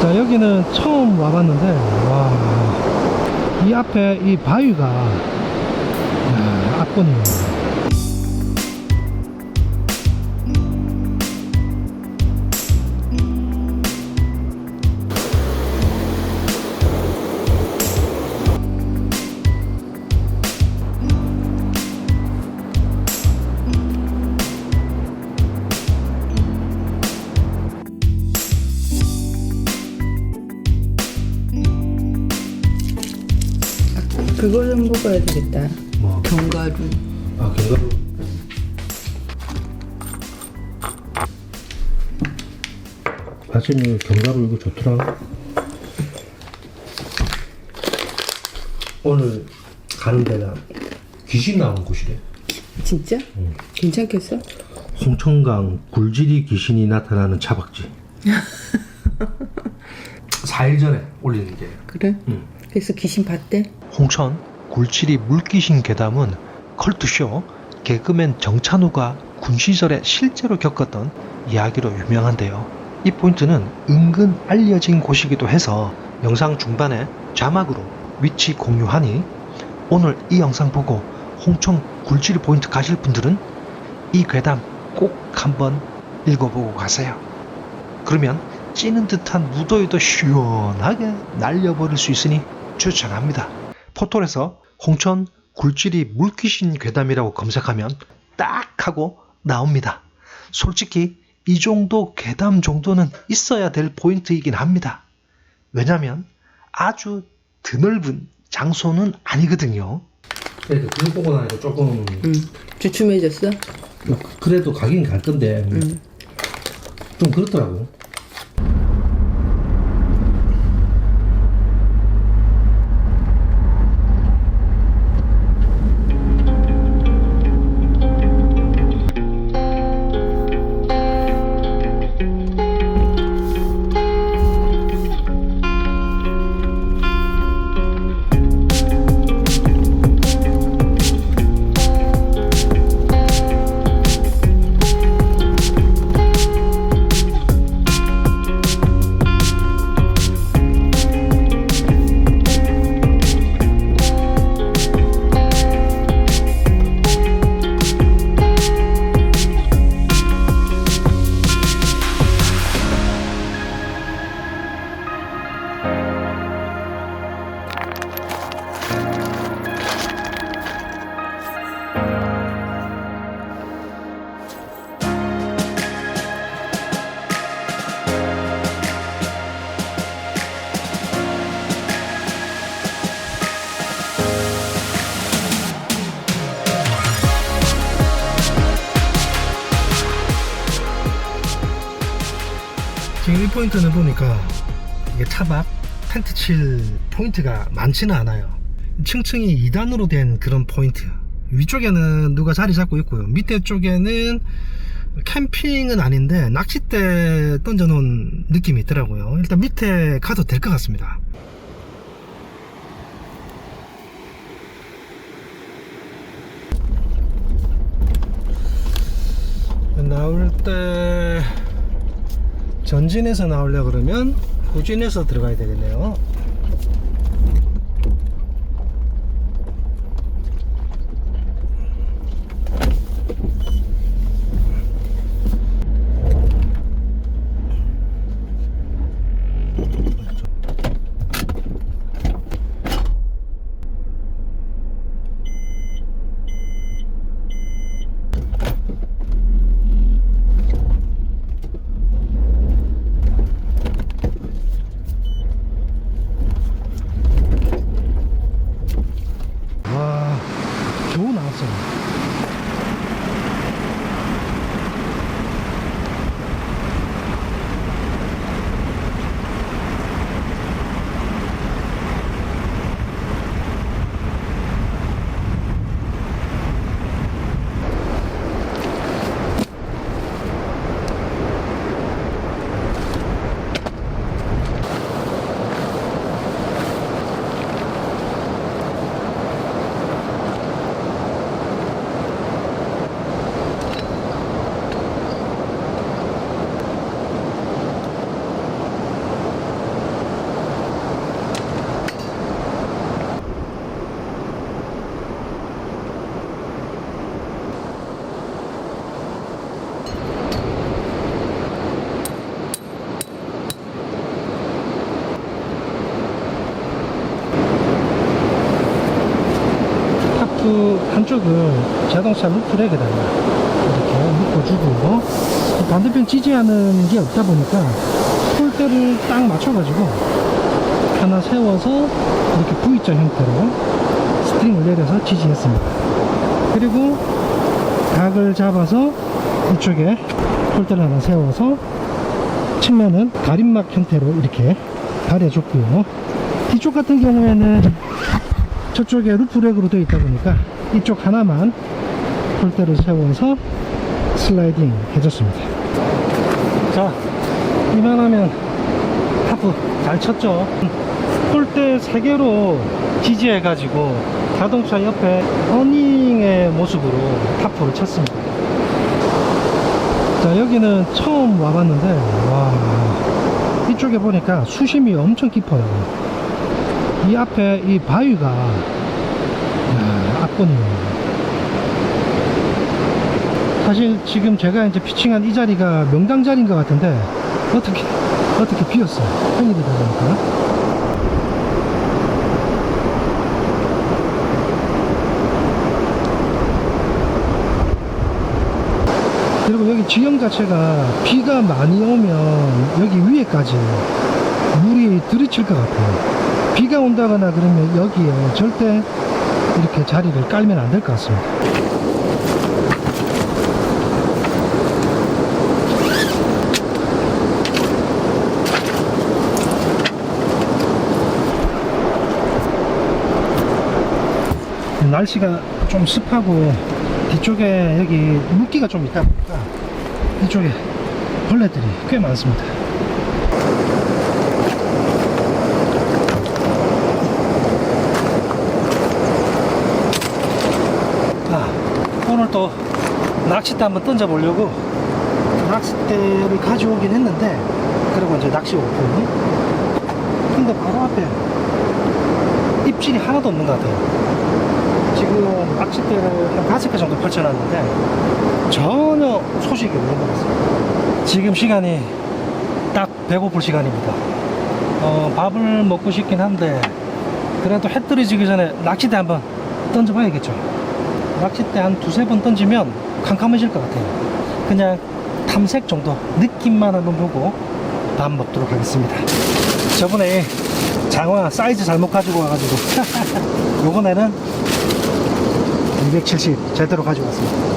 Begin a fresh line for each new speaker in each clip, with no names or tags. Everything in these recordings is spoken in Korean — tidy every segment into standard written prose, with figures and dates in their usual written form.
자, 여기는 처음 와봤는데, 와, 이 앞에 이 바위가, 압권이에요.
그걸 좀 먹어야 되겠다.
뭐?
견과류.
아, 견과류. 아침에 견과류 이거 좋더라. 오늘 가는 데가 귀신 나오는 곳이래.
진짜?
응.
괜찮겠어?
홍천강 굴지리 귀신이 나타나는 차박지. 4일 전에 올리는 게.
그래?
응.
그래서 귀신 봤대?
홍천 굴지리 물귀신 괴담은 컬투쇼 개그맨 정찬우가 군 시절에 실제로 겪었던 이야기로 유명한데요. 이 포인트는 은근 알려진 곳이기도 해서 영상 중반에 자막으로 위치 공유하니 오늘 이 영상 보고 홍천 굴지리 포인트 가실 분들은 이 괴담 꼭 한번 읽어보고 가세요. 그러면 찌는 듯한 무더위도 시원하게 날려버릴 수 있으니 추천합니다. 포털에서 홍천 굴지리 물귀신 괴담이라고 검색하면 딱 하고 나옵니다. 솔직히 이 정도 괴담 정도는 있어야 될 포인트이긴 합니다. 왜냐면 아주 드넓은 장소는 아니거든요.
그래도 그거 보고 나니까 조금
응. 주춤해졌어?
그래도 가긴 갈 건데
응.
좀 그렇더라고. 지금 이 포인트는 보니까 이게 차박 텐트 칠 포인트가 많지는 않아요. 층층이 2단으로 된 그런 포인트. 위쪽에는 누가 자리 잡고 있고요. 밑에 쪽에는 캠핑은 아닌데 낚싯대 던져놓은 느낌이 있더라고요. 일단 밑에 가도 될 것 같습니다. 나올 때 전진해서 나오려고 그러면 후진해서 들어가야 되겠네요. 한쪽을 자동차 루프렉에다가 이렇게 묶어주고, 반대편 지지하는 게 없다 보니까 폴대를 딱 맞춰가지고 하나 세워서 이렇게 V자 형태로 스프링을 내려서 지지했습니다. 그리고 각을 잡아서 이쪽에 폴대를 하나 세워서 측면은 가림막 형태로 이렇게 가려줬고요. 뒤쪽 같은 경우에는 저쪽에 루프렉으로 되어 있다 보니까 이쪽 하나만 폴대를 세워서 슬라이딩 해줬습니다. 자, 이만하면 타프 잘 쳤죠. 폴대 3개로 지지해 가지고 자동차 옆에 어닝의 모습으로 타프를 쳤습니다. 자, 여기는 처음 와봤는데 와, 이쪽에 보니까 수심이 엄청 깊어요. 이 앞에 이 바위가 압권이에요. 사실 지금 제가 이제 피칭한 이 자리가 명당 자리인 것 같은데 어떻게 비었어요. 평일이다 보니까. 그리고 여기 지형 자체가 비가 많이 오면 여기 위에까지 물이 들이칠 것 같아요. 비가 온다거나 그러면 여기에 절대 이렇게 자리를 깔면 안 될 것 같습니다. 날씨가 좀 습하고 뒤쪽에 여기 물기가 좀 있다 보니까 이쪽에 벌레들이 꽤 많습니다. 오늘 또 낚싯대 한번 던져 보려고 낚싯대를 가져오긴 했는데, 그리고 이제 낚시 오픈. 근데 바로 앞에 입질이 하나도 없는 것 같아요. 지금 낚싯대를 한 5개 정도 펼쳐놨는데 전혀 소식이 없는 것 같습니다. 지금 시간이 딱 배고플 시간입니다. 밥을 먹고 싶긴 한데 그래도 해 떨어지기 전에 낚싯대 한번 던져봐야겠죠. 낚싯대 한 2-3번 던지면 캄캄해질 것 같아요. 그냥 탐색 정도 느낌만 한번 보고 밥 먹도록 하겠습니다. 저번에 장어 사이즈 잘못 가지고 와가지고 요번에는 270 제대로 가지고 왔습니다.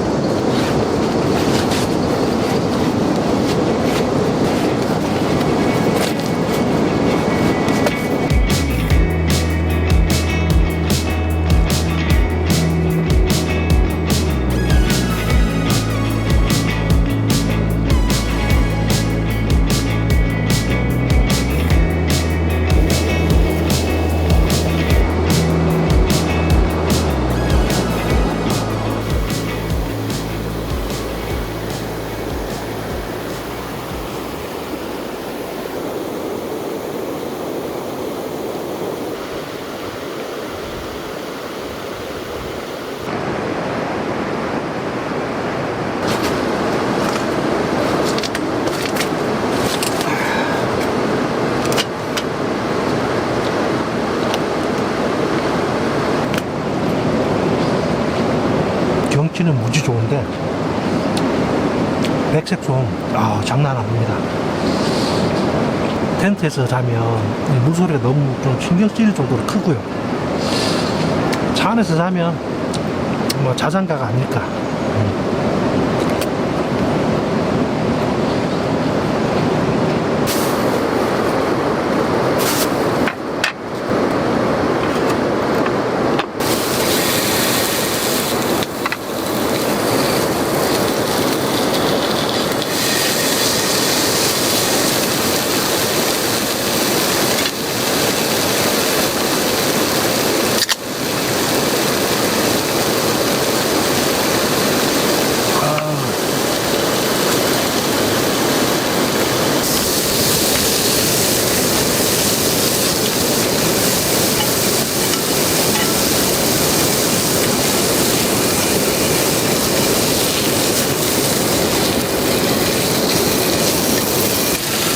경치는 무지 좋은데 백색송 장난 아닙니다. 텐트에서 자면 물소리가 너무 좀 신경 쓰일 정도로 크고요. 차 안에서 자면 뭐 자장가가 아닐까.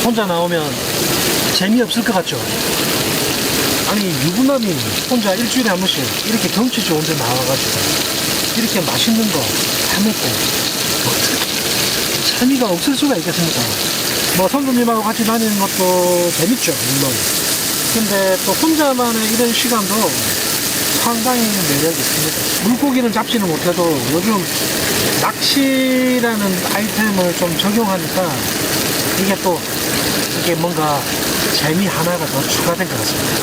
혼자 나오면 재미없을 것 같죠? 아니 유부남이 혼자 일주일에 한 번씩 이렇게 경치 좋은 데 나와가지고 이렇게 맛있는 거 해먹고 재미가 없을 수가 있겠습니까? 뭐 손님하고 같이 다니는 것도 재밌죠, 물론. 근데 또 혼자만의 이런 시간도 상당히 매력이 있습니다. 물고기는 잡지는 못해도 요즘 낚시라는 아이템을 좀 적용하니까 이게 뭔가 재미 하나가 더 추가된 것 같습니다.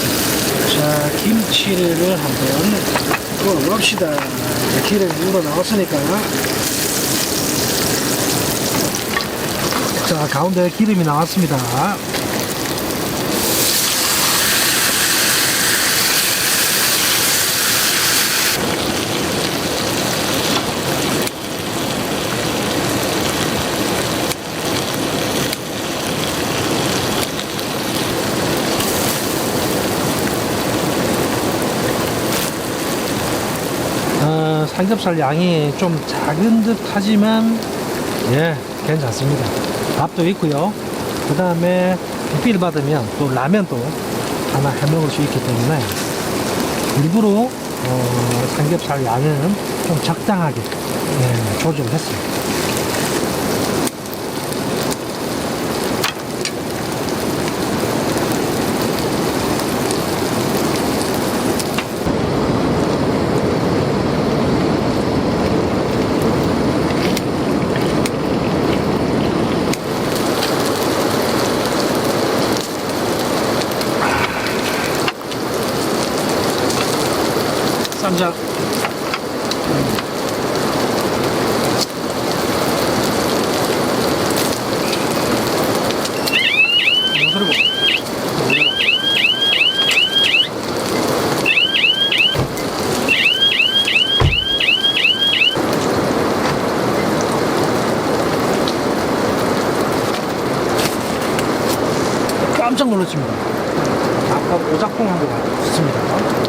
자, 김치를 한번 구워봅시다. 기름이 우러 나왔으니까. 자, 가운데 기름이 나왔습니다. 삼겹살 양이 좀 작은 듯 하지만 예, 괜찮습니다. 밥도 있고요. 그 다음에 뷔페를 받으면 또 라면도 하나 해 먹을 수 있기 때문에 일부러 삼겹살 양은 좀 적당하게 조절했어요. 쌈장. 그리고 깜짝 놀랐습니다. 아까 오작동 한 거가 있습니다.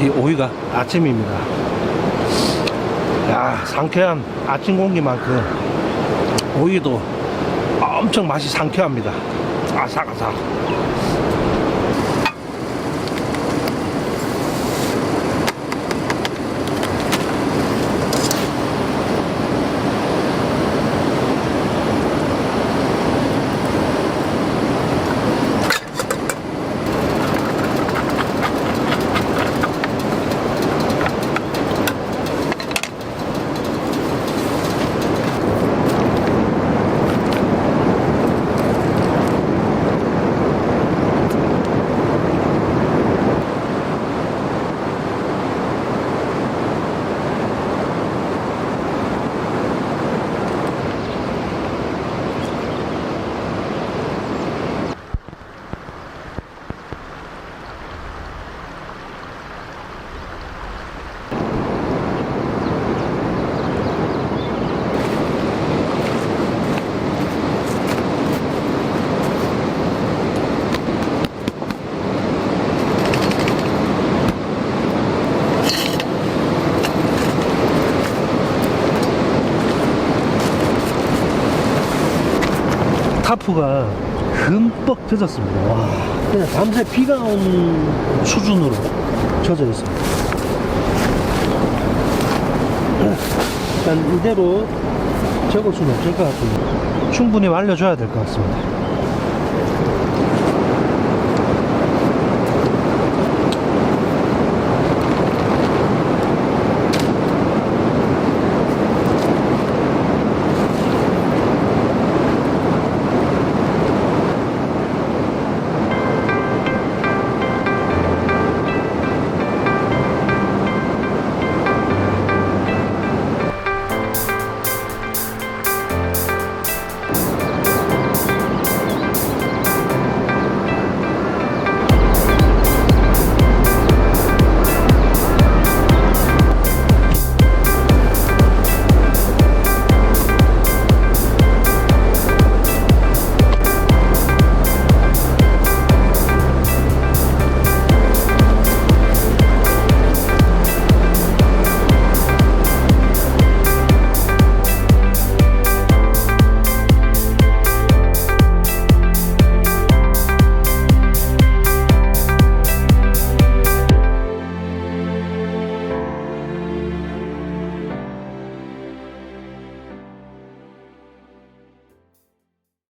이 오이가 아침입니다. 야, 상쾌한 아침 공기만큼 오이도 엄청 맛이 상쾌합니다. 아삭아삭. 타프가 흠뻑 젖었습니다. 와, 그냥 밤새 비가 온 수준으로 젖어 있습니다. 일단 이대로 적을 수는 없을 것 같습니다. 충분히 말려줘야 될 것 같습니다.